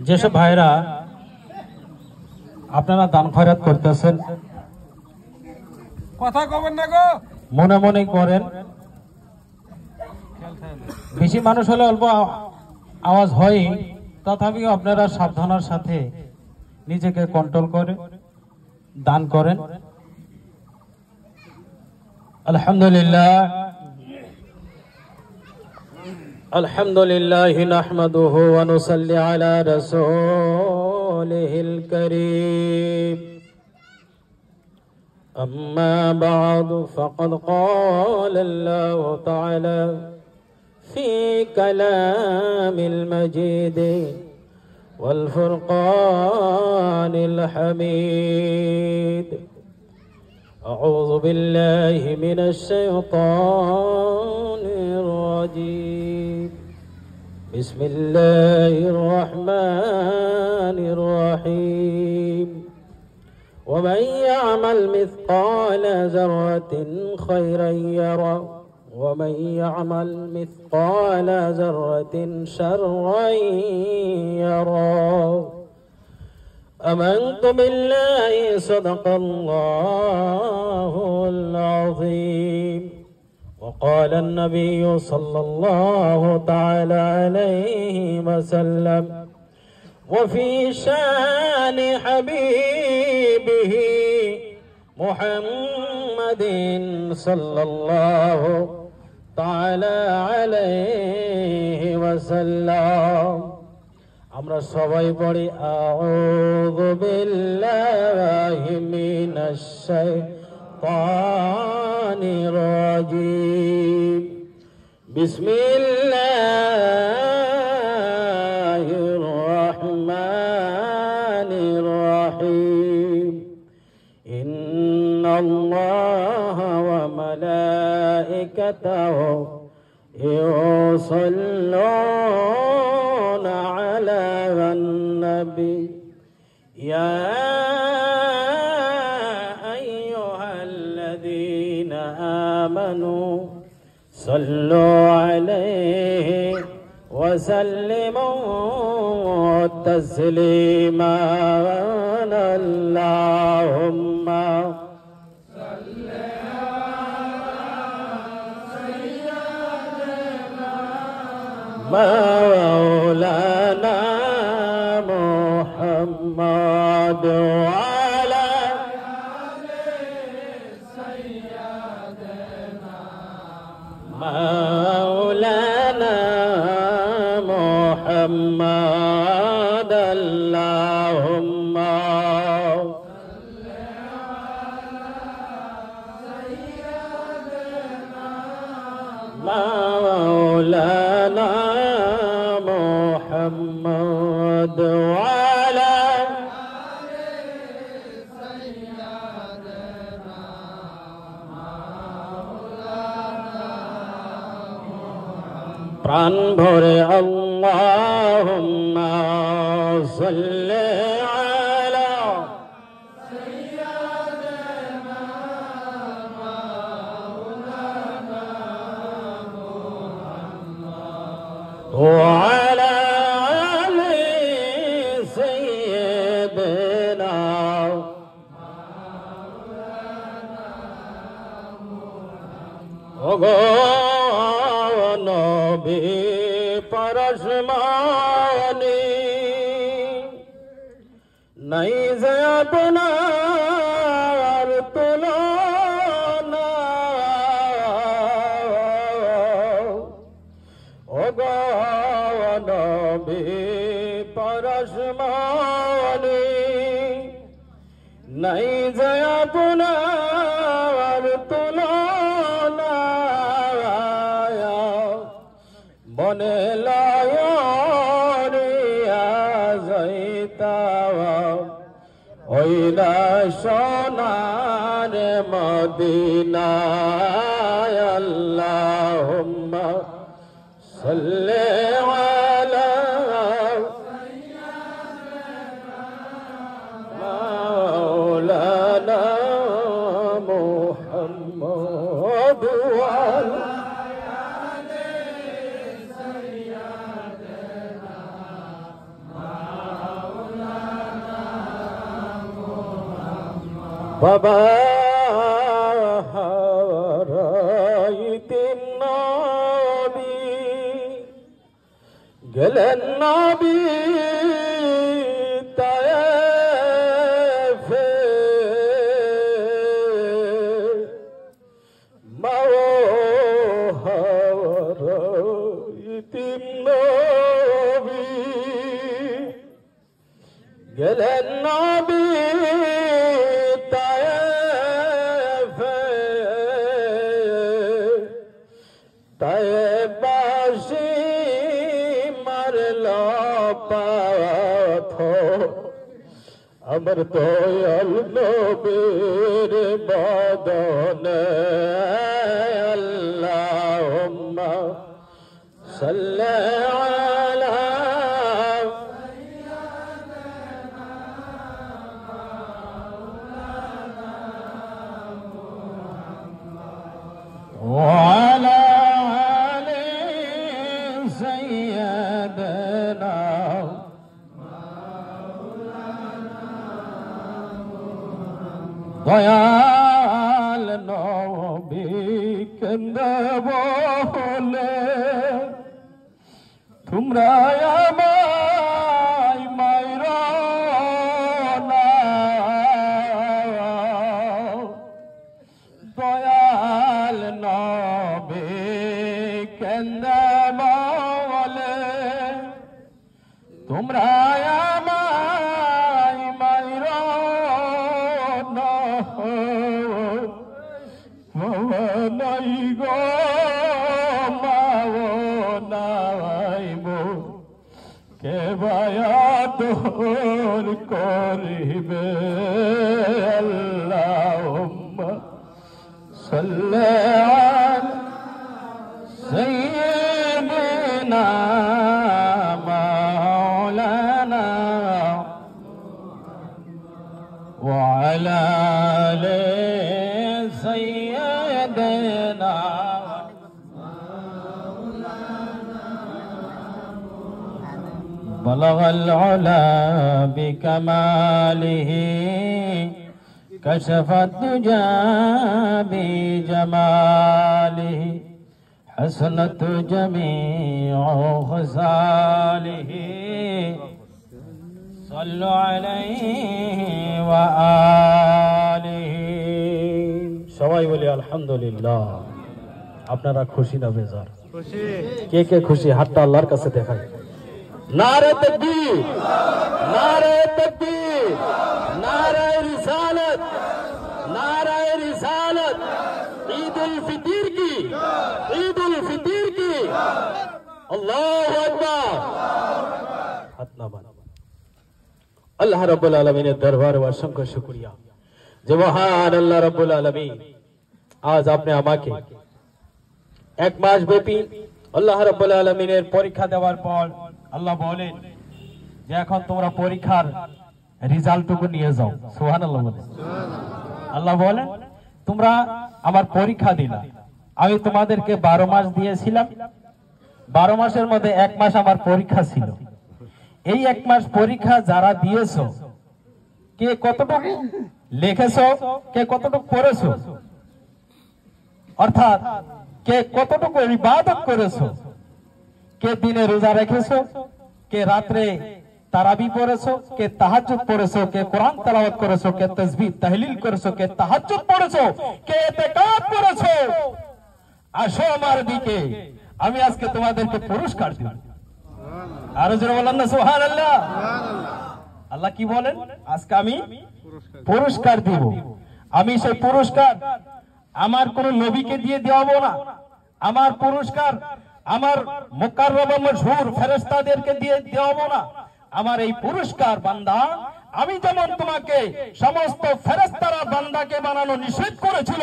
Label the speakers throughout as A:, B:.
A: যেসব ভাইরা আপনারা দান খয়রাত করতেছেন,
B: কথা কবেন না গো,
A: মনে মনে করেন। বেশি মানুষ হলে অল্প আওয়াজ হয়, তথাপিও আপনারা সাবধানের সাথে নিজেকে কন্ট্রোল করে দান করেন। আলহামদুলিল্লাহ আলহামদুলিল্লাহ নাহমাদুহু ওয়া নুসাল্লি আলা রাসূলিহিল কারীম। আম্মা বা'দু ফাকাদ ক্বালা আল্লাহু তাআলা ফি কালামিল মাজিদ ওয়াল ফুরকানিল হামিদ। আউযু বিল্লাহি মিনাশ শাইতানির রাজীম। বিসমিল্লাহির রহমানির রহিম। ومن يعمل مثقال ذرة خيرا يره ومن يعمل مثقال ذرة شرا يره. آمنت بالله صدق الله العظيم. وقال النبي صلى الله تعالى عليه وسلم وفي شان حبيبه محمد صلى الله تعالى عليه وسلم. আমরা সবাই পড়ি আউযু বিল্লাহি মিনাশ শাইতানির রাজীম। বিসমিল্লাহির রহমানির রহিম। ইন্নাল্লাহা ওয়া মালাইকাতাহু ইউসাল্লুনা আলান নবী ইয়া আইয়ুহাল্লাযীনা আমানু সাল্লু আলাইহি ওয়া সাল্লিমু তাসলিমা। আল্লাহুম্মা مولانا محمد وعلى مولانا محمد. اللهم مولانا محمد وعلى প্রাণ ভরে আল্লাহুম্মা সাল্লি আলা وعلى آل سيدنا নবী পরশমানি নাই যে আপনার তুলনা। নবী পরশমানি নাই যে আপনার তুলনা। মনে লয়া যাইতা ওইলা সোনার মদিনা। আল্লাহুম্মা সাল্লি আলা مولانا محمد وعلى
B: বাবা হারাইতেন নবী গেলেন নবী তায়েফে মাও হারাইতেন নবী গেলেন নবী বাসি মারল পাথর আমার দয়াল নবীর বদনে আল্লাহুম্মা সাল্লি আলা وعلى آل سيدنا দয়াল নবী কেন্দ্র বলে তোমরা আমায় মাইরা না দয়াল নবী কেন্দ্র বলে তোমরা আমায় মাইরা না নাই গো মাও নাই মো কে বায়াতর করিবে আল্লাহুম্মা সাল্লি আলা সাইয়্যিদিনা মাওলানা ওয়া আলা আলি سيدنا بلغ العلا بكماله كشف الدجى بجماله حسنت جميع خصاله صلوا عليه وآله সবাই বলি আলহামদুলিল্লাহ। আপনারা খুশি না বেজার? কে কে খুশি হাতটা আল্লাহর কাছে দেখায়। নারে তাকবীর, নারে তাকবীর, নারে রিসালাত, নারে রিসালাত। ঈদুল ফিতর কি, ঈদুল ফিতর কি। আল্লাহু আকবার। হাত নামান। আল্লাহ রাব্বুল আলামিনের দরবারে অসংখ্য শুকরিয়া যে মহান আল্লাহ রাব্বুল আলামিন আজ আপনি আমাকে এক মাস ব্যাপী আল্লাহ রাব্বুল আলামিনের পরীক্ষা দেওয়ার পর আল্লাহ বলেন যে এখন তোমরা পরীক্ষার রেজাল্টটুকু নিয়ে যাও। সুবহানাল্লাহ বলেন। আল্লাহ বলেন তোমরা আমার পরীক্ষা দিলা, আমি তোমাদেরকে 12 মাস দিয়েছিলাম, 12 মাসের মধ্যে 1 মাস আমার পরীক্ষা ছিল। এই 1 মাস পরীক্ষা যারা দিয়েছো, কে কতটুকু লিখেছো, কে কতটুকু পড়েছো, অর্থাৎ কে কতটুকু ইবাদত করেছো, কে দিনে রোজা রেখেছো, কে রাত্রে তারাবি পড়েছো, কে তাহাজ্জুদ পড়েছো, কে কোরআন তেলাওয়াত করেছো, কে তাসবিহ তাহলিল করেছো, কে তাহাজ্জুদ পড়েছো, কে ইতিকাফ করেছো। আসো আমার দিকে, আমি আজকে তোমাদেরকে পুরস্কার দেব। আরো জোরে বলেন না সুবহানাল্লাহ। আল্লাহ কি বলেন? আজকে আমি পুরস্কার দিব। আমি সেই পুরস্কার আমার কোন নবীকে দিয়ে দেওয়াবো না। আমার পুরস্কার আমার মুকাররম মাশহুর ফেরেশতাদেরকে দিয়ে দেওয়াবো না। আমার এই পুরস্কার বান্দা, আমি যেমন তোমাকে সমস্ত ফেরেশতারা বান্দাকে বানানো নিষেধ করেছিল,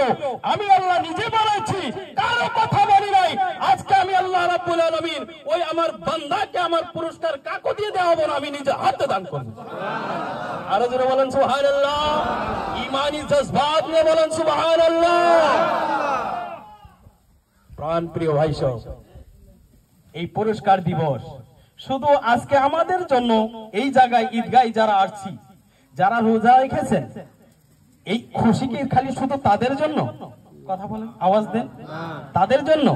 B: আমি আল্লাহ নিজে বানাইছি, কারো কথা বলি নাই। আজকে আমি আল্লাহ রাব্বুল আলামিন ওই আমার বান্দাকে আমার পুরস্কার কাকে দিয়ে দেওয়াবো না, আমি নিজে হাতে দান করব। আরো জোরে বলেন সুবহানাল্লাহ। ঈমানি জজবাত নিয়ে বলেন সুবহানাল্লাহ। প্রাণ প্রিয় ভাই সব, এই পুরস্কার দিবস শুধু আজকে আমাদের জন্য এই জায়গায় ঈদগায় যারা আসছি, যারা রোজা রেখেছেন,
A: এই খুশি কি খালি শুধু তাদের জন্য? কথা বলেন, আওয়াজ দেন। তাদের জন্য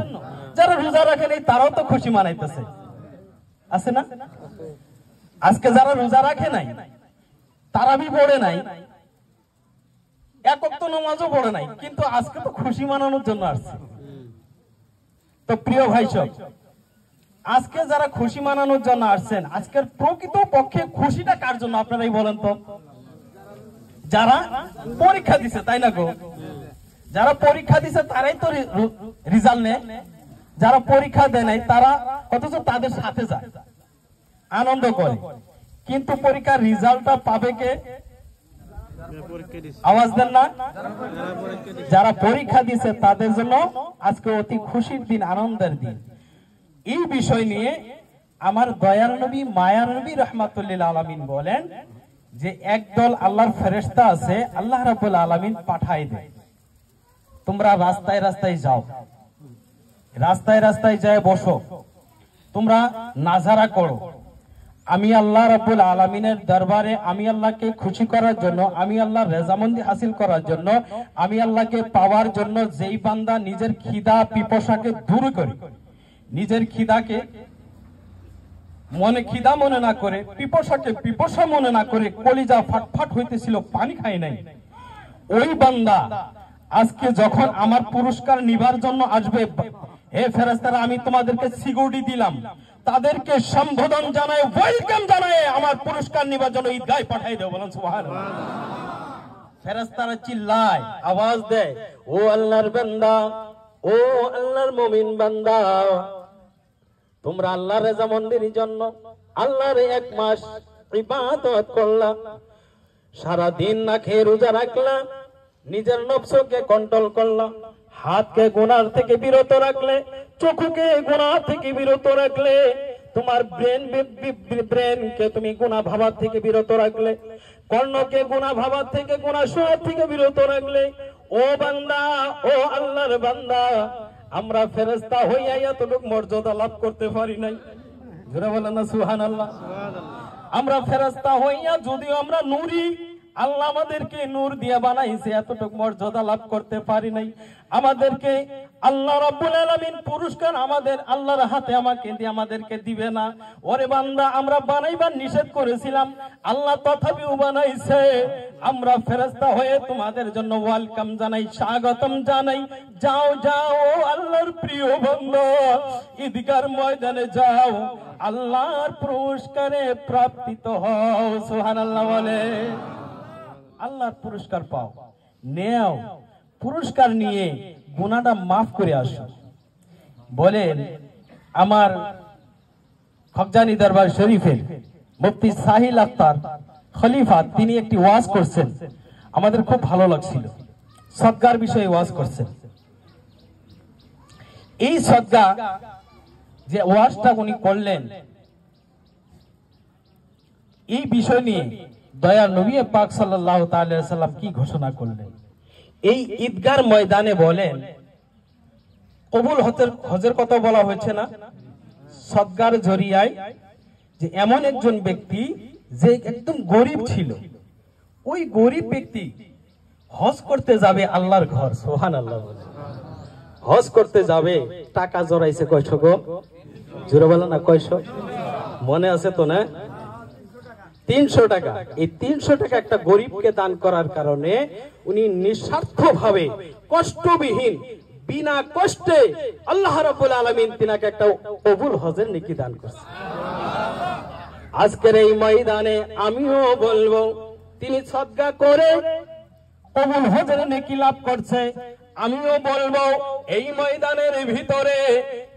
A: যারা রোজা রাখে নাই তারাও তো খুশি মানাইতেছে, আছে না? আজকে যারা রোজা রাখে নাই, তারাবি পড়ে নাই, এক ওয়াক্ত নামাজও পড়ে নাই, কিন্তু আজকে তো খুশি মানানোর জন্য আসছে। তো প্রিয় ভাই সব, আজকে যারা খুশি মানানোর জন্য আসছেন, আজকের প্রকৃত পক্ষে খুশিটা কার জন্য আপনারাই বলেন তো? যারা পরীক্ষা দিছে, তাই না গো? যারা পরীক্ষা দিছে তারাই তো রেজাল্ট নেয়। যারা পরীক্ষা দেয় নাই তারা অথচ তাদের সাথে যায়, আনন্দ করে, কিন্তু পরীক্ষার রেজাল্টটা পাবে কে? আওয়াজ দেন না। যারা পরীক্ষা দিছে তাদের জন্য আজকে অতি খুশির দিন, আনন্দের দিন। এই বিষয় নিয়ে আমার দয়ার নবী, মায়ার নবী রহমাতুল্লিল আলামিন বলেন যে একদল আল্লাহর ফেরেশতা আছে, আল্লাহ রাব্বুল আলামিন পাঠায় দেয়, তোমরা রাস্তায় রাস্তায় যাও, রাস্তায় রাস্তায় যায় বসো, তোমরা নাজারা করো। আমি আল্লাহ রাব্বুল আলামিনের দরবারে আমি আল্লাহকে খুশি করার জন্য, আমি আল্লাহর রেজামন্দি হাসিল করার জন্য, আমি আল্লাহকে পাওয়ার জন্য যেই বান্দা নিজের খিদা পিপাসাকে দূর করে, নিজের খিদাকে খিদা মনে না করে, পিপাসাকে পিপাসা মনে না করে, কলিজা ফাটফাট হইতেছিল, পানি খায় নাই, ওই বান্দা আজকে যখন আমার পুরস্কার নিবার জন্য আসবে, হে ফেরেশতারা আমি তোমাদেরকে সিকিউরিটি দিলাম, তাদেরকে সম্বোধন জানায়, ওয়েলকাম জানায়, আমার পুরস্কার নিবার জন্য ঈদগাহে পাঠাই দেব। বলেন সুবহানাল্লাহ। ফেরেশতারা চিল্লায়, আওয়াজ দেয়, ও আল্লাহর বান্দা, ও আল্লাহর মুমিন বান্দা, তোমরা আল্লাহর রেজামন্দির জন্য আল্লাহর এক মাস ইবাদত করলা, সারা দিন না খেয়ে রোজা রাখলা, নিজের নফসকে কন্ট্রোল করলা, হাতকে গুনাহ থেকে বিরত রাখলে, চোখকে গুনাহ থেকে বিরত রাখলে, তোমার ব্রেনকে তুমি গুনাহ ভাবার থেকে বিরত রাখলে, কর্ণকে গুনাহ ভাবার থেকে, গুনাহ শোনার থেকে বিরত রাখলে। ও বান্দা, ও আল্লাহর বান্দা, আমরা ফেরেশতা হইয়া এতটুকু মর্যাদা লাভ করতে পারি নাই। জোরে বলেন না সুবহানাল্লাহ। আমরা ফেরেশতা হইয়া যদিও আমরা নূরি, আল্লাহ আমাদেরকে নূর দিয়ে বানাইছে, এতটুকু মর্যাদা লাভ করতে পারি নাই। আমাদেরকে আল্লাহ রাব্বুল আলামিন পুরস্কার আমাদের আল্লাহর হাতে আমাকে দিয়ে আমাদেরকে দিবে না। ওরে বান্দা, আমরা বানাইবার নিষেধ করেছিলাম, আল্লাহ তথাপিও বানাইছে। আমরা ফেরেশতা হয়ে তোমাদের জন্য ওয়েলকাম জানাই, স্বাগতম জানাই। যাও যাও আল্লাহর প্রিয় বান্দা, ঈদগার ময়দানে যাও, আল্লাহর পুরস্কারে প্রাপ্তিত হও। সুবহানাল্লাহ বলে, আল্লাহর পুরস্কার পাও, নেও, পুরস্কার নিয়ে গুনাহটা মাফ করে আসো। বলেন আমার খবজানি দরবার শরীফের মুফতি সাহিল আখতার খলিফা, তিনি একটি ওয়াজ করছেন, আমাদের খুব ভালো লাগছিল। সদকার বিষয়ে ওয়াজ করছেন। এই সদকা যে ওয়াজটা উনি করলেন, এই বিষয় নিয়ে দয়ার নবী পাক সাল্লাল্লাহু তাআলা আলাইহি সাল্লাম কি ঘোষণা করলেন? এই ঈদগার ময়দানে বলেন, কবুল হজের কথা বলা হয়েছে না, সদকার জরিয়ায়, যে এমন একজন ব্যক্তি যে একদম গরিব ছিল, ওই গরিব ব্যক্তি হজ করতে যাবে আল্লাহর ঘর। সুবহানাল্লাহ। হজ করতে যাবে, টাকা জড়াইছে কয়শো গো? জোরে বলেন না, কয়শো? মনে আছে তো না? 300 টাকা। এই 300 টাকা একটা গরিবকে দান করার কারণে উনি নিঃস্বার্থ ভাবে, কষ্টবিহীন, বিনা কষ্টে আল্লাহ রাব্বুল আলামিন তিনাকে একটা কবুল হজের নেকি দান করছে। আজকের এই ময়দানে আমিও বলবো, তিনি সদকা করে কবুল হজের নেকি লাভ করছে। আমিও বলবো, এই ময়দানের ভিতরে,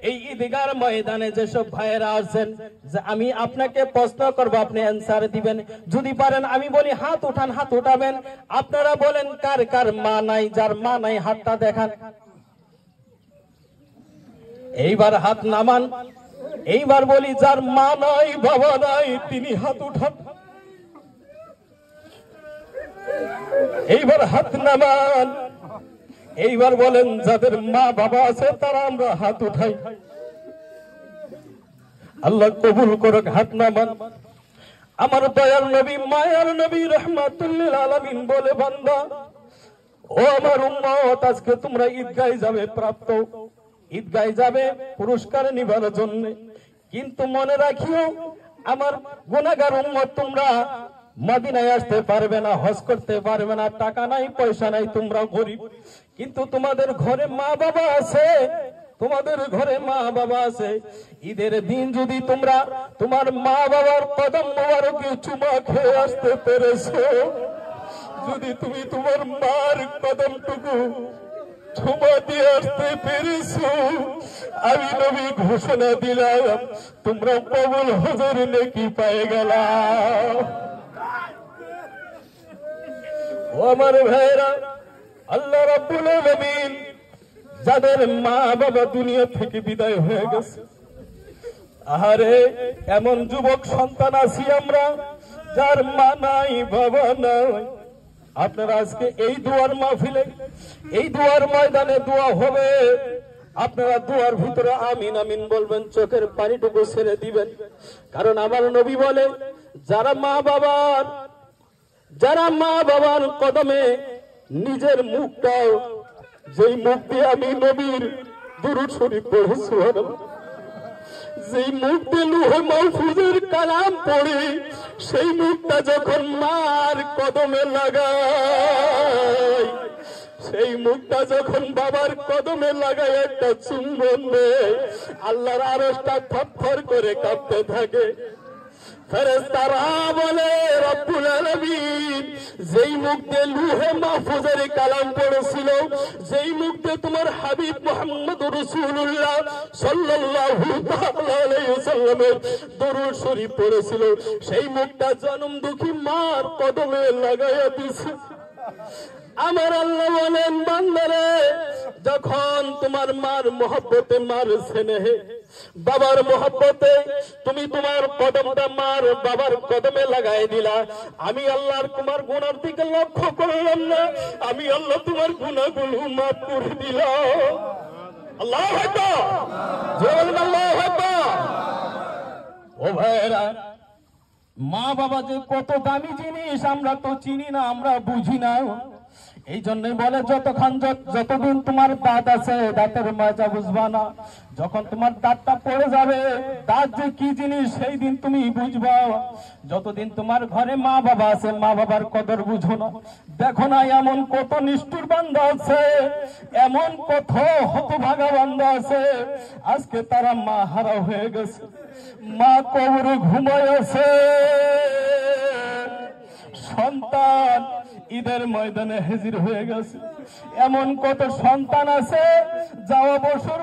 A: এই ঈদগার ময়দানে যেসব ভাইয়েরা আছেন, যে আমি আপনাকে প্রশ্ন করব, আপনি অ্যানসার দিবেন। যদি পারেন আমি বলি হাত উঠান, হাত উঠাবেন। আপনারা বলেন কার কার মা নাই, যার মা নাই হাতটা দেখান। এইবার হাত নামান। এইবার বলি যার মা নাই, বাবা নাই, তিনি হাত উঠান। এইবার হাত নামান। এইবার বলেন যাদের মা বাবা আছে তারা আমরা হাত উঠাই। আল্লাহ কবুল করুক, হাত নামান। আমার দয়াল নবী, মায়ার নবী রহমাতুল লিল আলামিন বলে, বান্দা ও আমার উম্মত, আজকে তোমরা ঈদগাহে যাবে, প্রাপ্ত ঈদগাহে যাবে পুরস্কার নিবার জন্য, কিন্তু মনে রাখিও আমার গুনাহগার উম্মত, তোমরা মদিনায় আসতে পারবে না, হজ করতে পারবে না, টাকা নাই পয়সা নাই, তোমরা গরিব, কিন্তু তোমাদের ঘরে মা বাবা আছে, তোমাদের ঘরে মা বাবা আছে। ঈদের দিন যদি তোমরা তোমার মা বাবার কদম মোবারকে চুমা খেয়ে আসতে পেরেছো, যদি তুমি তোমার মার কদমটুকু চুমা দিয়ে আসতে পেরেছো, আমি নবী ঘোষণা দিলাম তোমরা কবুল হজের নেকি পেয়ে গেলা। ও আমার ভাইরা, আল্লাহ রাব্বুল আলামিন যাদের মা বাবা দুনিয়া থেকে বিদায় হয়ে গেছে, আহারে এমন যুবক সন্তান আছি আমরা যার মা নাই বাবা নাই। আপনারা আজকে এই দুয়ার মাহফিলে, এই দুয়ার ময়দানে দোয়া হবে, আপনারা দুয়ার ভিতরে আমিন আমিন বলবেন, চোখের পানিটুকু ছেড়ে দিবেন, কারণ আমার নবী বলে যারা মা বাবার কদমে নিজের মুখটাও, যেই মুখ দিয়ে আমি নবীর দুরূদ শরীফ পড়ে, সুবহানাল্লাহ, যেই মুখ দিয়ে লৌহে মাহফুজের কালাম পড়ে, সেই মুখটা যখন মার কদমে লাগায়, সেই মুখটা যখন বাবার কদমে লাগায় একটা চুম্বন দেয়, আল্লাহর আরশটা থরথর করে কাঁপতে থাকে। ফেরেশতারা বলে রব্বুল আলামিন যেই মুখ দিয়ে লৌহে মাহফুজের কালাম পড়েছিল, যেই মুখ দিয়ে তোমার হাবিব মুহাম্মদুর রাসূলুল্লাহ সাল্লাল্লাহু তাআলা আলাইহি ওয়াসাল্লামের দরুদ শরীফ পড়েছিল, সেই মুখটা জনম দুঃখী মার কদমে লাগায়া দিছে। আমার আল্লাহ বলেন, বান্দারে যখন তোমার মার মহব্বতে, মার স্নেহে, বাবার মহব্বতে তুমি তোমার কদমটা মার বাবার কদমে লাগাই দিলা, আমি আল্লাহর তোমার গুনার দিকে লক্ষ্য করলাম না, আমি আল্লাহ তোমার গুনাহগুলো মাফ করে দিলাম। আল্লাহু আকবার, জোরে আল্লাহু আকবার। ও ভাইরা, মা বাবা যে কত দামি জিনিস আমরা তো চিনি না, আমরা বুঝি না। এই জন্যই বলে যতদিন তোমার দাঁত আছে দাঁতের মজা বুঝবা না, যখন তোমার দাঁতটা পড়ে যাবে দাঁত যে কি জিনিস সেই দিন তুমি বুঝবা। যতদিন তোমার ঘরে মা বাবা আছে মা বাবার কদর বুঝো না। দেখো না এমন কত নিষ্ঠুর বান্দা আছে, এমন কত হতভাগা বান্দা আছে, আজকে তারা মা হারা হয়ে গেছে, মা কবরে ঘুমায় আছে, সন্তান ঈদের ময়দানে হাজির হয়ে গেছে। এমন কত সন্তান আছে যাওয়া বছর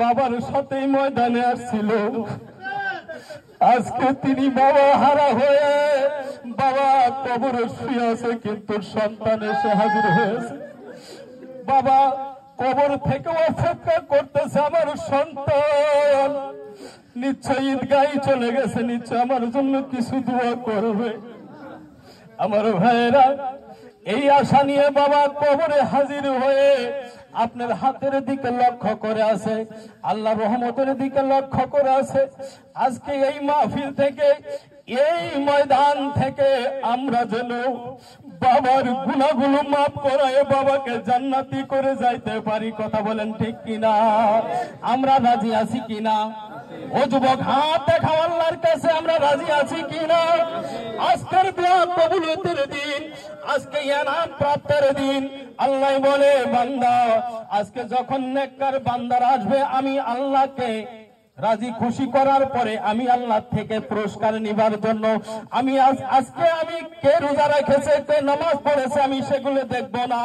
A: বাবার সাথেই ময়দানে আসছিল, আজকে তিনি বাবা হারা হয়ে বাবা কবরে শুয়ে আছে, কিন্তু সন্তান এসে হাজির হয়েছে। বাবা কবর থেকে অপেক্ষা করতেছে আমার সন্তান নিশ্চয় ঈদগাহে চলে গেছে, নিশ্চয় আমার জন্য কিছু দোয়া করবে। আমার ভাইয়েরা, এই আশা নিয়ে বাবা কবরে হাজির হয়ে আপনার হাতের দিকে লক্ষ্য করে আছে, আল্লাহ রহমতের দিকে লক্ষ্য করে আছে। আজকে এই মাহফিল থেকে, এই ময়দান থেকে আমরা যেন বাবার গুনাহগুলো মাফ করায় বাবাকে জান্নাতি করে যাইতে পারি। কথা বলেন ঠিক কিনা? আমরা রাজি আছি কিনা? ও যুবক, হাত দেখাও আল্লাহর কাছে, আমরা রাজি আছি কিনা? আজকের দোয়া কবুলিয়তের দিন, আজকে ইনাম প্রাপ্তের দিন। আল্লাহ বলে, বান্দা আজকে যখন নেককার বান্দারা আসবে, আমি আল্লাহকে রাজি খুশি করার পরে আমি আল্লাহ থেকে পুরস্কার নিবার জন্য আজকে আমি কে রোজা রেখেছে, কে নামাজ পড়েছে, আমি সেগুলো দেখবো না।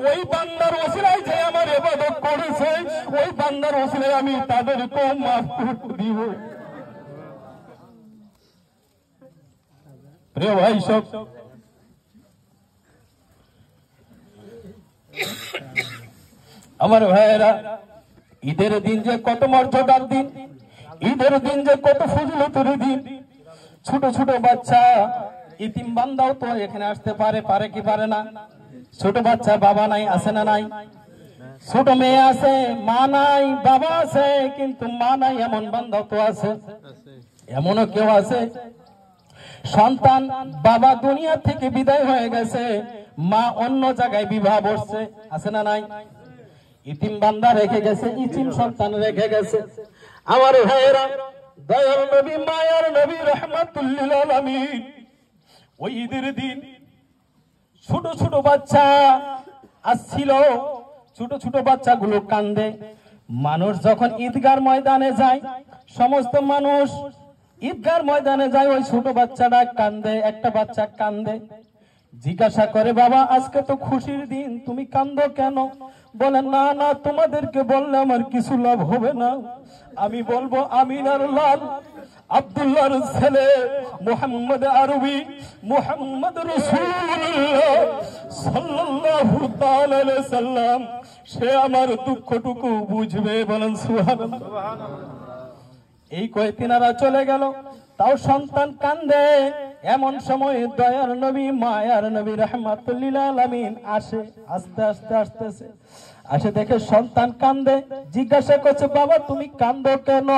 A: ওই বান্দার ওসিলায় যে আমার ইবাদত করেছে, ওই বান্দার ওসিলায় আমি তাদেরকেও মাফ করে দিব। প্রিয় ভাই সব, আমার ভাইয়েরা, ঈদের দিন যে কত মর্যাদার দিন, ঈদের দিন যে কত ফজিলতের দিন। ছোট ছোট বাচ্চা ইতিম বান্দাও তো এখানে আসতে পারে কি পারে না? ছোট বাচ্চা বাবা নাই, আছে না নাই? ছোট মেয়ে আছে, মা নাই, বাবা আছে, কিন্তু মা নাই এমন বান্দাও তো আছে। এমনও কেউ আছে সন্তান বাবা দুনিয়া থেকে বিদায় হয়ে গেছে, মা অন্য জায়গায় বিবাহ বসছে, আছে না নাই? ইতিম বান্দা রেখে গেছে, ইতিম সন্তান রেখে গেছে। আমার ভাইয়েরা, দয়ার নবী মায়ার নবী রাহমাতুল লিল আলামিন ওই ঈদের দিন ছোট ছোট বাচ্চা আসছিল, ছোট ছোট বাচ্চাগুলো কান্দে। মানুষ যখন ঈদগার ময়দানে যায়, সমস্ত মানুষ ঈদগার ময়দানে যায়, ওই ছোট বাচ্চাটা কান্দে, একটা বাচ্চা কান্দে। জিজ্ঞাসা করে, বাবা আজকে তো খুশির দিন, তুমি কান্দো কেন? বলে, না না, তোমাদেরকে বললে আমার কিছু লাভ হবে না। আমি বলবো আমিনার লাল আব্দুল্লাহর ছেলে মুহাম্মদ আরবি মুহাম্মদ রাসূলুল্লাহ সাল্লাল্লাহু তাআলা আলাইহি সাল্লাম, সে আমার দুঃখটুকু বুঝবে। বলেন সুবহানাল্লাহ। এই কয়ে তিনারা চলে গেল, তাও সন্তান কান্দে। এমন সময় দয়ার নবী মায়ার নবী রাহমাতুল লিল আলামিন আসে, আস্তে আস্তে আসতেছে, আসে দেখে সন্তান কান্দে। জিজ্ঞাসা করছে, বাবা তুমি কান্দো কেন?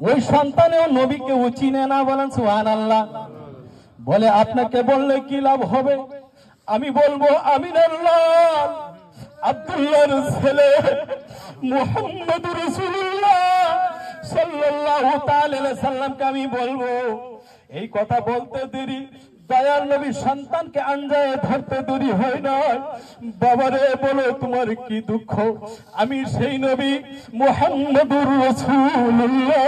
A: ওই সন্তানেও নবীকে চিনে না। বলেন সুবহানাল্লাহ। বলে, আপনাকে বললে কি লাভ হবে? আমি বলবো আমিনার লাল আব্দুল্লাহর ছেলে মুহাম্মদ রাসূলুল্লাহ সাল্লাল্লাহু তাআলা আলাইহি সাল্লামকে আমি বলবো। এই কথা বলতে দেরি, দয়ার নবী সন্তানকে আঞ্জায় ধরতে দেরি হয় না। বাবারে বলো তোমার কি দুঃখ? আমি সেই নবী মুহাম্মদুর রাসূলুল্লাহ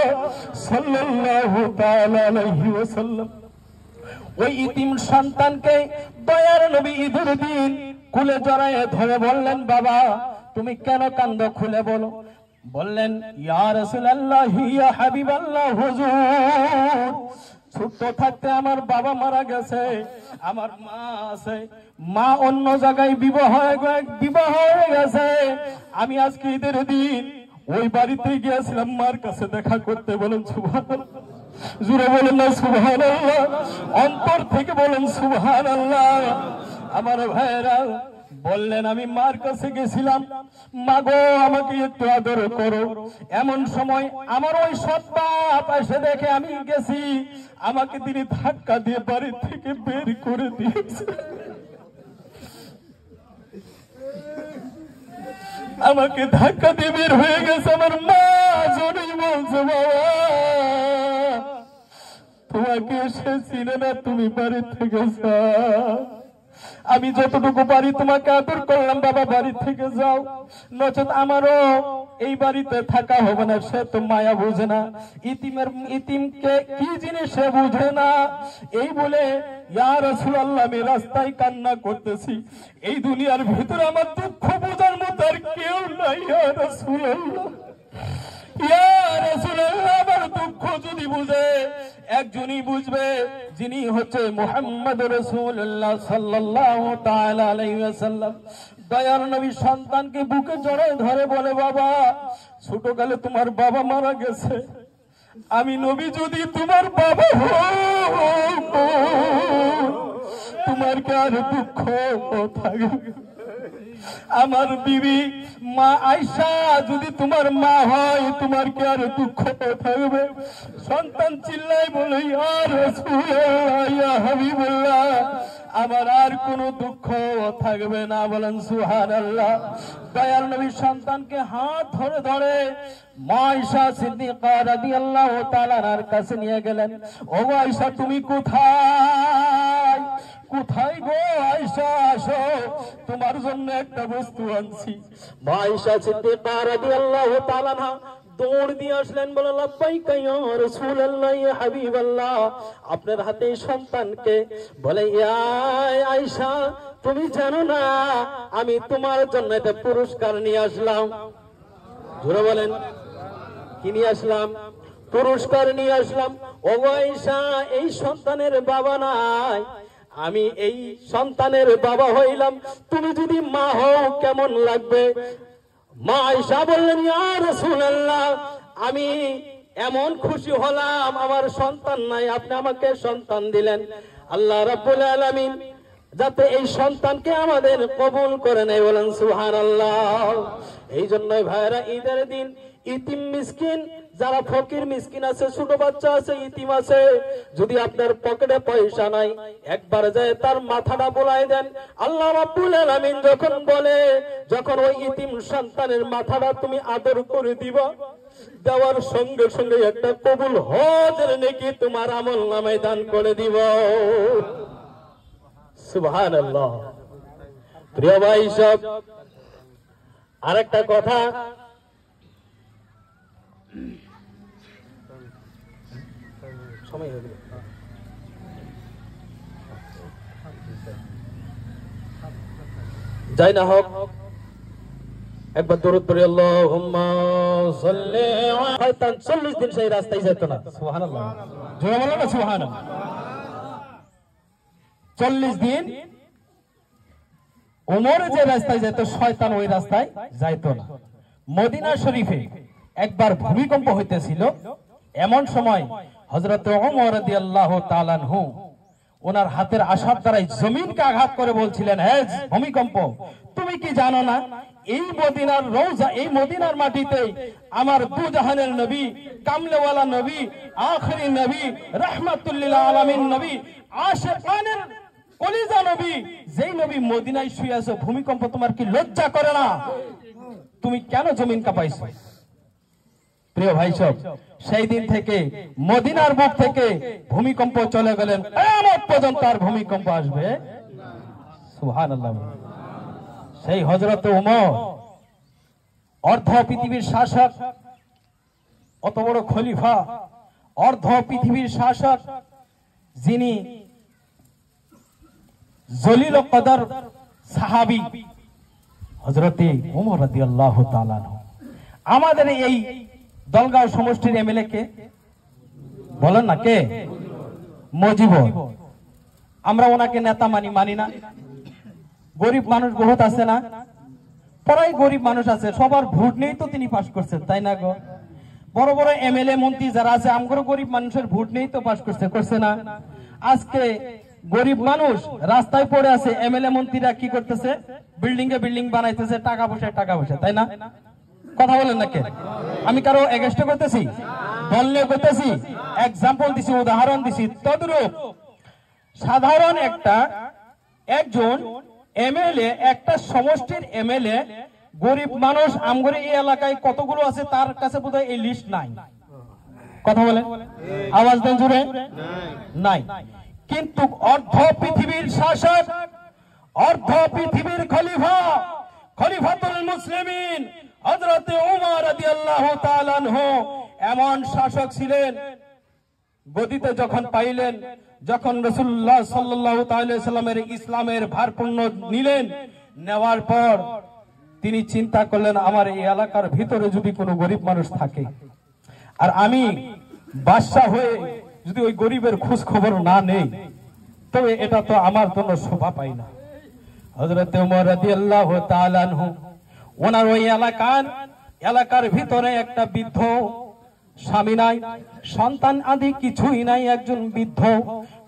A: সাল্লাল্লাহু তাআলা আলাইহি ওয়াসাল্লাম। ওই ইতিম সন্তানকে দয়ার নবী ঈদের দিন কুলে জড়ায়ে ধরে বললেন, বাবা তুমি কেন কান্দো, খুলে বলো। বললেন, ইয়া রাসূলুল্লাহ ইয়া হাবিবাল্লাহ হুজুর, ছোট থাকতে আমার বাবা মারা গেছে, আমার মা আছে, মা অন্য জায়গায় বিবাহ হয়ে গেছে। আমি আজকে ঈদের দিন ওই বাড়িতে গিয়েছিলাম মার কাছে দেখা করতে। বলেন সুবহানাল্লাহ। জুড়ে বলেন না সুবহানাল্লাহ, অন্তর থেকে বলেন সুবহানাল্লাহ। আমার ভাইয়েরা বললেন, আমি মার কাছে গেছিলাম, মা গো আমাকে একটু আদর করো। এমন সময় আমার ওই সৎ বাপ এসে দেখে আমি গেছি, আমাকে তিনি ধাক্কা দিয়ে বাড়ি থেকে বের করে দিয়েছে। আমাকে ধাক্কা দিয়ে বের হয়ে গেছে। আমার মা জন্যই বলছে, বাবা তোমাকে সে চিনে না, তুমি বাড়ি থেকে যাও। আমি যতটুকু পারি তোমাকে আদর করলাম, বাবা বাড়ি থেকে যাও, নচেত আমারও এই বাড়িতে থাকা হবে না। সে তো মায়া বুঝে না, ইতিমকে কি জিনিস সে বুঝে না। এই বলে ইয়া রাসূলুল্লাহ আমি রাস্তায় কান্না করতেছি। এই দুনিয়ার ভিতরে আমার দুঃখ বোঝার মতো আর কেউ নাই। ইয়া রাসূলুল্লাহ, ইয়া রাসূলুল্লাহ, আমার দুঃখ যদি বুঝে একজনই বুঝবে, যিনি হচ্ছে মুহাম্মদ রাসূলুল্লাহ সাল্লাল্লাহু তাআলা আলাইহি ওয়াসাল্লাম। দয়ার নবী সন্তানকে বুকে জড়ায় ধরে বলে, বাবা ছোটকালে তোমার বাবা মারা গেছে, আমি নবী যদি তোমার বাবা হই, তোমার কি আর দুঃখ থাকবে? আমার বিবি মা আয়েশা যদি তোমার মা হয়, তোমার কি আর দুঃখ থাকবে? সন্তান চিল্লায় বলে, ইয়া রাসূলুল্লাহ ইয়া হাবিবাল্লাহ, আমার আর কোনো দুঃখ থাকবে না। বলেন সুবহানাল্লাহ। দয়াল নবী সন্তানকে হাত ধরে ধরে মা আয়েশা সিদ্দিকা রাদিয়াল্লাহু তাআলার কাছে নিয়ে গেলেন। ও আয়েশা তুমি কোথায়? কোথায় গো আয়েশা, আসো, তোমার জন্য একটা বস্তু আনছি। মা আয়েশা সিদ্দিকা রাদিয়াল্লাহু তাআলা দৌড় দিয়ে আসলেন, বলে লাব্বাইকা ইয়া রাসূলুল্লাহ ইয়া হাবিবাল্লাহ, আপনার হাতে সন্তানকে। বলে, ইয়া আয়েশা তুমি জানো না আমি তোমার জন্য একটা পুরস্কার নিয়ে আসলাম। জোরে বলেন, কি নিয়ে আসলাম? পুরস্কার নিয়ে আসলাম। ও আয়েশা, এই সন্তানের বাবা নাই, আমি এই সন্তানের বাবা হইলাম, তুমি যদি মা হও কেমন লাগবে? মা আয়েশা বললেন, ইয়া রাসূলুল্লাহ আমি এমন খুশি হলাম, আমার সন্তান নাই, আপনি আমাকে সন্তান দিলেন। আল্লাহ রাব্বুল আলামিন যাতে এই সন্তানকে আমাদের কবুল করে নেয়। বলেন সুবহানাল্লাহ। এই জন্যই ভাইরা ঈদের দিন ইতিম মিসকিন
B: যারা ফকির মিসকিন আছে, ছোট বাচ্চা আছে, ইতিম আছে, যদি আপনার পকেটে পয়সা নাই, একবার যায় তার মাথাটা বোলাই দেন। আল্লাহ রাব্বুল আলামিন যখন বলে, যখন ওই ইতিম সন্তানের মাথাটা তুমি আদর করে দিবা, দেওয়ার সঙ্গে সঙ্গে একটা কবুল হজের নেকি তোমার আমল নামায় দান করে দিব। সুবহানাল্লাহ। প্রিয় ভাই সব, আরেকটা কথা, সময় হয়ে গেল, যাই না হোক, একবার দরুদ পড়ি, আল্লাহুম্মা সাল্লি আলা। শয়তান 40 দিন সেই রাস্তায় যেত না। সুবহানাল্লাহ,
A: জোরে বলো না সুবহানাল্লাহ। 40 দিন ওমর যে রাস্তায় যেত, শয়তান ওই রাস্তায় যাইতো না। মদিনা শরীফে একবার ভূমিকম্প হইতেছিল, এমন সময় হযরত ওমর রাদিয়াল্লাহু তাআলা আনহু ওনার হাতের আশার দ্বারাই জমিনকে আঘাত করে বলছিলেন, হে ভূমিকম্প, তুমি কি জানো না এই মদিনার রওজা, এই মদিনার মাটিতে আমার দু জাহানের নবী, কামলেওয়ালা নবী, আখেরি নবী, রাহমাতুল লিল আলামিন নবী, আশিকানের কলিজা নবী, যেই নবী মদিনায় শুয়ে আছে, ভূমিকম্প তোমার কি লজ্জা করে না? তুমি কেন জমিন কাঁপাইছো? প্রিয় ভাই সব, সেই দিন থেকে মদিনার বুক থেকে ভূমিকম্প চলে গেলেন, কিয়ামত পর্যন্ত আর ভূমিকম্প আসবে। সুবহানাল্লাহ। সেই হযরত ওমর, অর্ধ পৃথিবীর শাসক, অত বড় খলিফা, অর্ধ পৃথিবীর শাসক, যিনি জলিল কদর সাহাবী হযরত ওমর রাদিয়াল্লাহু তাআলা আনহু। আমাদের এই দলগাঁও সমষ্টির এমএলএ কে বলেন না, কে? মুজিবুর। আমরা ওনাকে নেতা মানি না। গরিব মানুষ বহুত আছে না, পরাই গরিব মানুষ আছে, সবার ভোট নেই তো তিনি পাস করছেন, তাই না গো? বড় বড় এমএলএ মন্ত্রী যারা আছে, আমগো গরিব মানুষের ভোট নেই তো পাস করছে না? আজকে গরিব মানুষ রাস্তায় পড়ে আছে, এমএলএ মন্ত্রীরা কি করতেছে? বিল্ডিং এ বিল্ডিং বানাইতেছে, টাকা পয়সা, তাই না? কথা বলেন না কে? আমি কারো এগেইনস্ট করতেছি, দল নিয়ে করতেছি? এক্সাম্পল দিছি, উদাহরণ দিছি। তদ্রূপ সাধারণ একজন এমএলএ, একটা সমষ্টির এমএলএ, গরিব মানুষ আমগরে এই এলাকায় কতগুলো আছে তার কাছে বোধহয় এই লিস্ট নাই। কথা বলেন, আওয়াজ দেন জোরে, নাই। কিন্তু অর্ধ পৃথিবীর শাসক, অর্ধ পৃথিবীর খলিফা, খলিফাতুল মুসলিমিন হযরত ওমর রাদিয়াল্লাহু তাআলা আনহু এমন শাসক ছিলেন, গদিতে যখন পাইলেন, যখন রাসূলুল্লাহ সাল্লাল্লাহু তাআলা সাল্লামের ইসলামের ভারপূর্ণ নিলেন, নেওয়ার পর তিনি চিন্তা করলেন, আমার এই এলাকার ভিতরে যদি কোনো গরিব মানুষ থাকে, আর আমি বাদশা হয়ে যদি ওই গরিবের খোঁজ খবর না নেই, তবে এটা তো আমার জন্য শোভা পায় না। হযরত ওমর রাদিয়াল্লাহু তাআলা আনহু ওনার ওই এলাকার ভিতরে একটা বৃদ্ধ, স্বামী নাই, সন্তান আদি কিছুই নাই, একজন বৃদ্ধ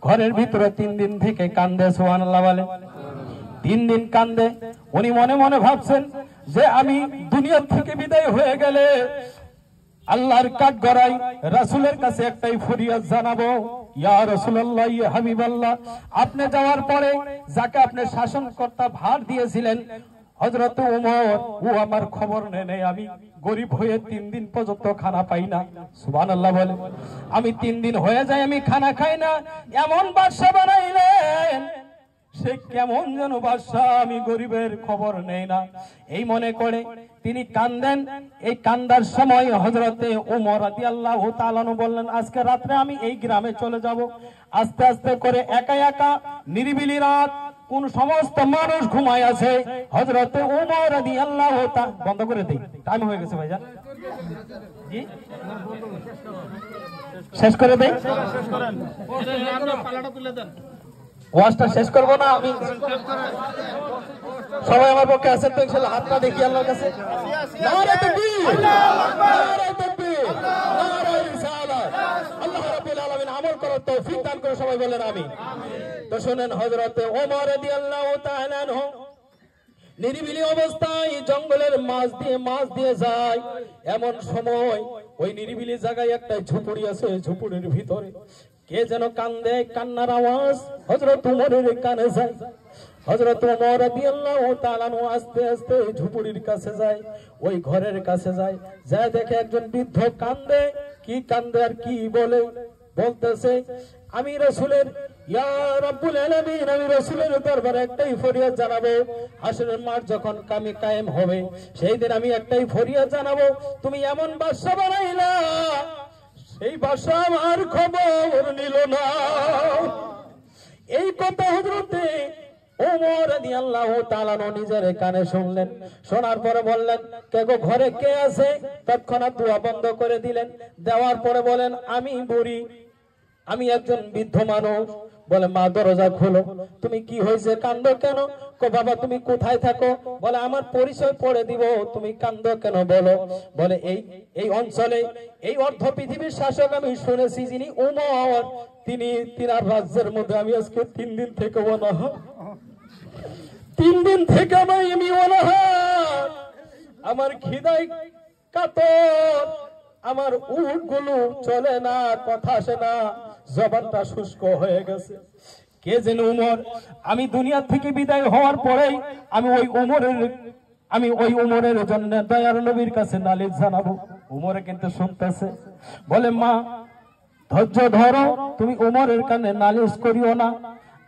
A: ঘরের ভিতরে 3 দিন থেকে কান্দে। সুবহানাল্লাহ বলে। 3 দিন কান্দে। উনি মনে মনে ভাবছেন যে আমি দুনিয়া থেকে বিদায় হয়ে গেলে আল্লাহর কাঠগড়ায় রাসূলের কাছে একটাই ফরিয়াদ জানাবো, ইয়া রাসূলুল্লাহ, ইয়া হাবিবাল্লাহ, আপনি যাওয়ার পরে যাকে আপনি শাসনকর্তা ভার দিয়েছিলেন হযরত ওমর, ও আমার খবর নেই। আমি গরিব হয়ে 3 দিন পর্যন্ত খানা পাই না। সুবহানাল্লাহ বলে। আমি 3 দিন হয়ে যায় আমি খানা খাই না, এমন বাদশা বানাইলেন, সে কেমন যেন বাদশা, আমি গরিবের খবর নেই না। এই মনে করে তিনি কান্দেন। এই কান্দার সময় হযরতে ওমর রাদিয়াল্লাহু তাআলা আনহু বললেন, আজকে রাতে আমি এই গ্রামে চলে যাব। আস্তে আস্তে করে একা একা নিরিবিলি রাত, কোন সমস্ত মানুষ ঘুমায় আছে, হযরতে ওমর রাদিয়াল্লাহু তাআলা, বন্ধ করে দেই, টাইম হয়ে গেছে ভাইজান, জি শেষ করে দেই, পালাটা তুলে দেন, ওয়াজটা শেষ করবো না আমি? সবাই আমার পক্ষে আছেন তো ইনশাআল্লাহ? হাতটা দেখি আল্লাহর কাছে। নারে তাকবীর, নারে তাকবীর, নারে রিসালাত। আল্লাহ রাব্বুল আলামিন আমল করার তৌফিক দান করে, সবাই বলেন আমিন। তো শুনেন, হযরতে ওমর রাদিয়াল্লাহু তাআলা আনহু নিরিবিলি অবস্থায় জঙ্গলের মাঝ দিয়ে যায়। এমন সময়
B: ওই নিরিবিলি জায়গায় একটা ঝুপড়ি আছে, ঝুপড়ির ভিতরে কে যেন কান্দে, কান্নার আওয়াজ হযরত উমরের কানে যায়। হযরত উমর রাদিয়াল্লাহু তাআলা আস্তে আস্তে ঝুপড়ির কাছে যায়, ওই ঘরের কাছে যায়, যায় দেখে একজন বৃদ্ধ কান্দে। কি কান্দে আর কি বলে? বলতেছে, আমি রাসূলের, ইয়া রাব্বুল আলামিন, আমি রাসূলের দরবারে একটাই ফরিয়াদ জানাবো। হাসরের মাঠ যখন কায়েম হবে, সেই দিন আমি একটাই ফরিয়াদ জানাবো, তুমি এমন বাদশা বানাইলা, সেই বাদশা আমার খবর নিল না। এই কথা হযরতে ওমর রাদিয়াল্লাহু তাআলা নিজের কানে শুনলেন। শোনার পরে বললেন, কে গো, ঘরে কে আছে? তৎক্ষণাৎ দোয়া বন্ধ করে দিলেন। দেওয়ার পরে বলেন, আমি বুড়ি, আমি একজন বৃদ্ধ মানুষ। বলে, মা দরজা খোলো। তুমি কি হয়েছে, কান্দো কেন? কো বাবা, তুমি কোথায় থাকো? বলে, আমার পরিচয় পড়ে দিব, তুমি কান্দো কেন বলো? বলে, এই অঞ্চলে এই অর্ধ পৃথিবীর শাসক আমি শুনেছি যিনি উমর, তিনার রাজ্যের মধ্যে আমি আজকে 3 দিন থেকে অনাহার। 3 দিন থেকে আমি অনাহার, আমার খিদায় কাতর, আমার উটগুলো চলে না, কথা আসে না, জবানটা শুষ্ক হয়ে গেছে। কে যেন উমর, আমি দুনিয়া থেকে বিদায় হওয়ার পরেই আমি ওই উমরের জন্য দয়ার নবীর কাছে নালিশ জানাবো। উমরে কিন্তু শুনতেছে। বলে, মা ধৈর্য ধরো, তুমি উমরের কানে নালিশ করিও না,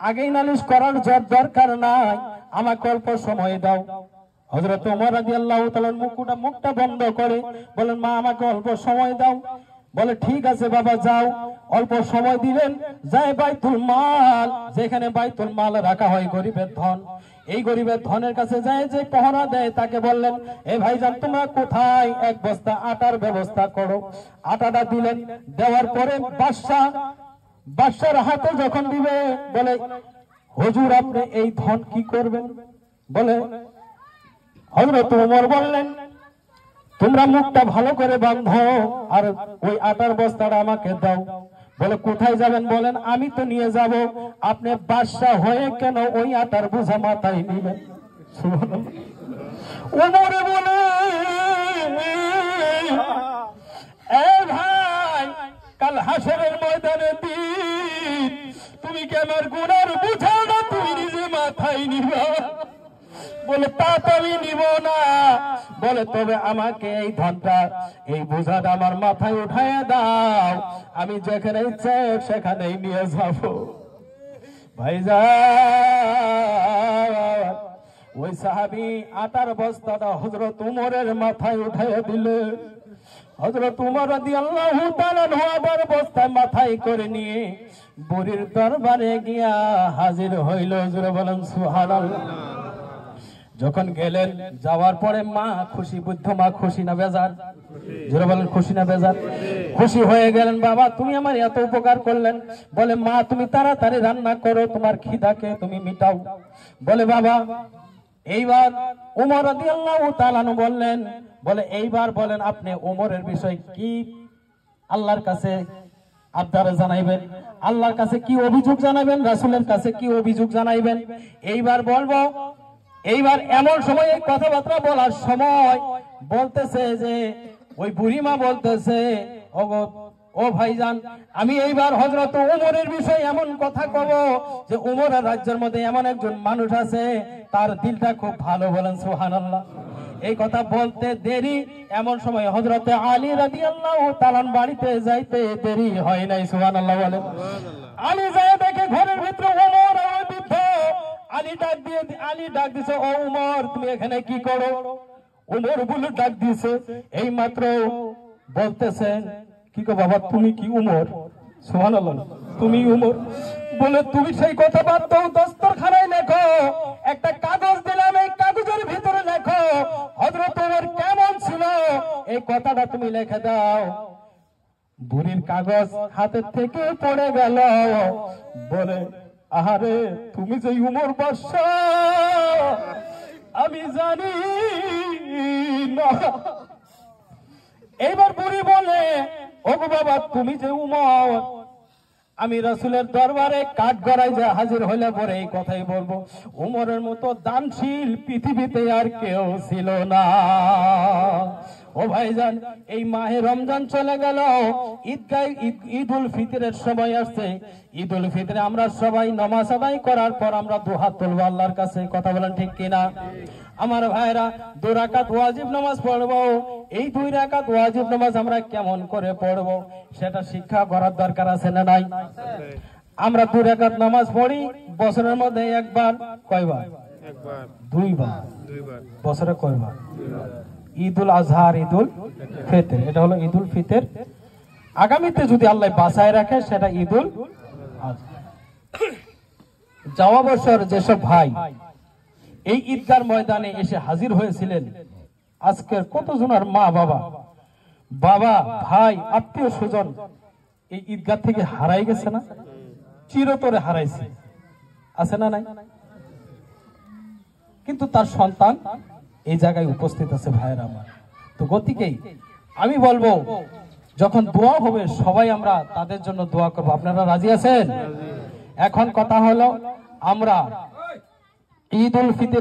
B: আগেই নালিশ করার দরকার নাই, আমাকে অল্প সময় দাও। হযরত ওমর রাদিয়াল্লাহু তাআলার মুখটা বন্ধ করে বলেন, মা আমাকে অল্প সময় দাও। বলে, ঠিক আছে বাবা, যাও। অল্প সময় দিলেন, যায় বাইতুল মাল, যেখানে বাইতুল মাল রাখা হয় গরিবের ধন, এই গরিবের ধনের কাছে যায়, যে পহরা দেয় তাকে বললেন, এ ভাইজান তোমরা কোথায়, 1 বস্তা আটার ব্যবস্থা করো। আটাটা দিলেন। দেওয়ার পরে বাদশার হাতে যখন দিবে, বলে, হুজুর আপনি এই ধন কি করবেন? বলে, হযরত ওমর বললেন, তোমরা মুখটা ভালো করে বাঁধো আর ওই আটার বস্তাটা আমাকে দাও। বলে, কোথায় যাবেন? বলেন, আমি তো নিয়ে যাব, আপনি বাদশা হয়ে কেন ওই আটার বোঝা মাথায় নিবেন? সুবহানাল্লাহ। ওমরে বলে, এ ভাই, কাল হাসরের ময়দানে দিন তুমি কি আমার গুনার বোঝাটা তুমি নিজে মাথায় নিবা? বলে, তা তো আমি নিব না। বলে, তবে আমাকে এই ধনটা, এই বোঝাটা আমার মাথায় উঠায় দাও, আমি যেখানে ইচ্ছে সেখানেই নিয়ে যাব। ভাইজান, ওই সাহাবী আটার বস্তাটা হযরত উমরের মাথায় উঠায় দিলে। হযরত উমর রাদিয়াল্লাহু তাআলা আবার বস্তা মাথায় করে নিয়ে বুড়ির দরবারে গিয়া হাজির হইল। জোরে বলেন সুবহানাল্লাহ। যখন গেলেন, যাওয়ার পরে মা খুশি, বুদ্ধ মা খুশি না বেজার? জোরে বলেন, খুশি না বেজার? খুশি হয়ে গেলেন, বাবা তুমি আমার এত উপকার করলেন। বলে, মা তুমি তাড়াতাড়ি রান্না করো, তোমার খিদাকে তুমি মিটাও। বলে, বাবা এইবার উমর রাদিয়াল্লাহু তাআলা বললেন, বলে, এইবার বলেন আপনি উমরের বিষয় কি আল্লাহর কাছে আবদার জানাইবেন, আল্লাহর কাছে কি অভিযোগ জানাবেন, রাসূলের কাছে কি অভিযোগ জানাইবেন? এইবার বলবো। এইবার এমন সময় এই কথাবার্তা বলার সময় বলতেছে যে, ওই বুড়িমা বলতেছে, ও ভাইজান, আমি এইবার হযরত উমরের বিষয়ে এমন কথা কব যে উমরের রাজ্যের মধ্যে এমন একজন মানুষ আছে, তার দিলটা খুব ভালো। বলেন সুবহানাল্লাহ। এই কথা বলতে দেরি, এমন সময় হযরতে আলী রাদিয়াল্লাহু তাআলা বাড়িতে যাইতে দেরি হয় নাই। সুবহানাল্লাহ বলেন। আলী যায় দেখে ঘরের ভিতরে ওমর আর ওই বৃদ্ধ। আলী ডাক দিছে, ও উমর তুমি এখানে কি করো? উমর বলে ডাক দিছে, এই মাত্র বলতেছেন, কি গো বাবা তুমি কি উমর? সুবহানাল্লাহ, তুমি উমর? বলে, তুমি সেই কথা বাদ দাও, দস্তরখানায় লেখো, একটা কাগজ দিলাম, এই কাগজের ভিতরে লেখো হযরত উমর কেমন ছিল, এই কথাটা তুমি লিখে দাও। বুড়ির কাগজ হাতের থেকে পড়ে গেল। বলে, আহারে তুমি যে উমর বাদশা আমি জানি না। এইবার বুড়ি বলে, ও বাবা তুমি যে উমর,
A: আমি রাসূলের দরবারে কাঠ গড়ায় যে হাজির হইলে পরে এই কথাই বলবো, উমরের মতো দানশীল পৃথিবীতে আর কেউ ছিল না। ও ভাইজান, এই মাহে রমজান চলে গেল, ঈদুল ফিতরের সময় আসছে। ঈদুল ফিতরে আমরা সবাই নামাজ আদায় করার পর আমরা দুহাত তুলবো আল্লাহর কাছে, কথা বলেন ঠিক কিনা? আমার ভাইরা, 2 রাকাত ওয়াজিব নামাজ পড়বো। এই 2 রাকাত ওয়াজিব নামাজ আমরা কেমন করে পড়বো সেটা শিক্ষা করার দরকার আছে না নাই? আমরা 2 রাকাত নামাজ পড়ি বছরের মধ্যে একবার, কয়বার? দুইবার। বছরে কয়বার? ঈদুল আজহা আর ঈদুল ফিতর, এটা হলো ঈদুল ফিতর। আগামীতে যদি আল্লাহ বাঁচায় রাখে সেটা ঈদুল আজহা। যাওয়া বছর যেসব ভাই এই ঈদগার ময়দানে এসে হাজির হয়েছিলেন, আজকের কতজনের মা বাবা, ভাই, আত্মীয় স্বজন এই ঈদগাহ থেকে হারাই গেছে না? চিরতরে হারাইছে, আছে না নাই? কিন্তু তার সন্তান এই জায়গায় উপস্থিত আছে ভাইয়েরা আমার। তো গতিকেই আমি বলবো, যখন দোয়া হবে সবাই আমরা তাদের জন্য দোয়া করবো। আপনারা রাজি আছেন? এখন কথা হলো, আমরা ঈদুল ফিতর